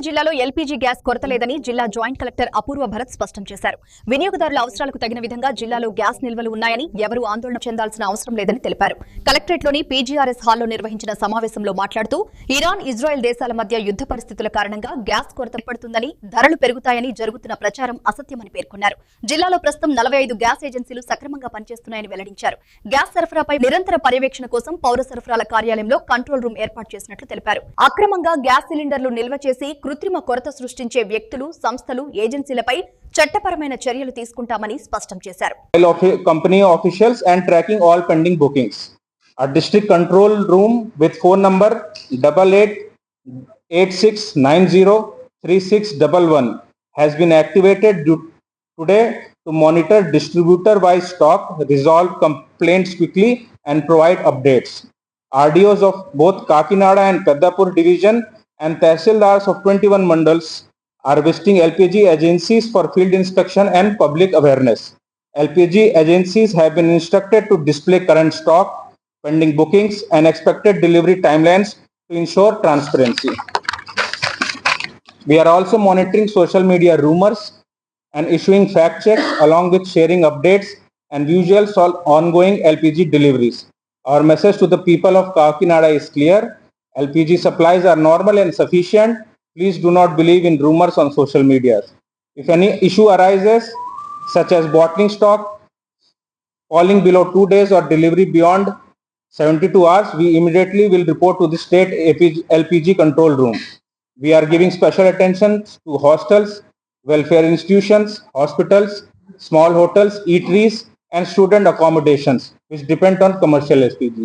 జిల్లాలో LPG gas కొరత లేదని జిల్లా జాయింట్ కలెక్టర్ అపూర్వ భరత్ స్పష్టం చేశారు. వినియోగదారుల అవసరాలకు తగిన విధంగా జిల్లాలో గ్యాస్ నిల్వలు ఉన్నాయని ఎవరూ ఆందోళన చెందాల్సిన అవసరం లేదని తెలిపారు. కలెక్టరేట్లోని పీజీఆర్ఎస్ హాల్లో నిర్వహించిన సమావేశంలో మాట్లాడుతూ ఇరాన్, ఇజ్రాయెల్ దేశాల మధ్య యుద్ధ పరిస్థితుల కారణంగా గ్యాస్ కొరత పడుతుందని, ధరలు పెరుగుతాయని జరుగుతున్న ప్రచారం అసత్యమని పేర్కొన్నారు. జిల్లాలో ప్రస్తుతం 45 గ్యాస్ ఏజెన్సీలు సక్రమంగా పనిచేస్తున్నాయని వెల్లడించారు. గ్యాస్ సరఫరాపై నిరంతర పర్యవేక్షణ కోసం పౌర సరఫరాల కార్యాలయంలో కంట్రోల్ రూమ్ ఏర్పాటు చేసినట్లు తెలిపారు. అక్రమంగా గ్యాస్ సిలిండర్లు నిల్వ చేసి కృత్రిమ కొరత సృష్టించే వ్యక్తులు, సంస్థలు, ఏజెన్సీలపై చట్టపరమైన చర్యలు తీసుకుంటామని స్పష్టం చేశారు. Company officials and tracking all pending bookings. A district control room with phone number 8886903611 has been activated today to monitor distributor-wise stock, resolve complaints quickly and provide updates. RDOs of both Kakinada and Peddapur division and Tehsildars of 21 mandals are visiting LPG agencies for field inspection and public awareness. LPG agencies have been instructed to display current stock, pending bookings and expected delivery timelines to ensure transparency. We are also monitoring social media rumors and issuing fact checks along with sharing updates and visuals on ongoing LPG deliveries. Our message to the people of Kakinada is clear. LPG supplies are normal and sufficient. Please do not believe in rumors on social media. If any issue arises, such as bottling stock falling below 2 days or delivery beyond 72 hours, we immediately will report to the state LPG control room. We are giving special attention to hostels, welfare institutions, hospitals, small hotels, eateries, and student accommodations, which depend on commercial LPG.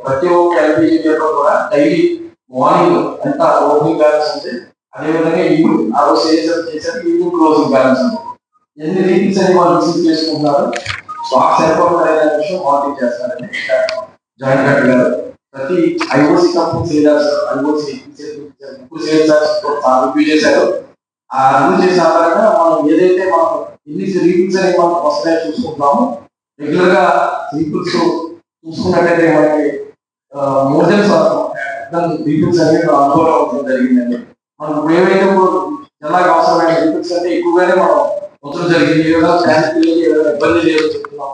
ప్రతి ఒక్క LPG paper కూడా daily morning ఎంత opening balance ఉంది, అదేవిధంగా evening ఆ రోజు చేశారు evening closing balance ఉంది. ఎన్ని రీడింగ్స్ అని వాళ్ళు రిసీవ్ చేసుకుంటున్నారు, స్టాక్ సరిపోతుంది అనే విషయం మానిటర్ చేస్తారని జాయింట్ కలెక్టర్ గారు ప్రతి IOC company sales IOC review చేశారు. ఆ రివ్యూ చేసిన ఆధారంగా మనం ఏదైతే మనం ఎన్ని రీడింగ్స్ అని మనం వస్తున్నాయో చూసుకుంటున్నాము. రెగ్యులర్ గా రీడింగ్స్ చూసుకున్నట్టయితే మనకి మోర్ దెన్ రీఫిల్స్ అనేది అనుభవం అవడం జరిగిందండి. మనం ఇప్పుడు ఏవైతే జిల్లాకి అవసరమైన రీఫిల్స్ అంటే ఎక్కువగానే మనం ఉంచడం జరిగింది. ఏదైనా ఇబ్బంది లేదు చెప్తున్నాం.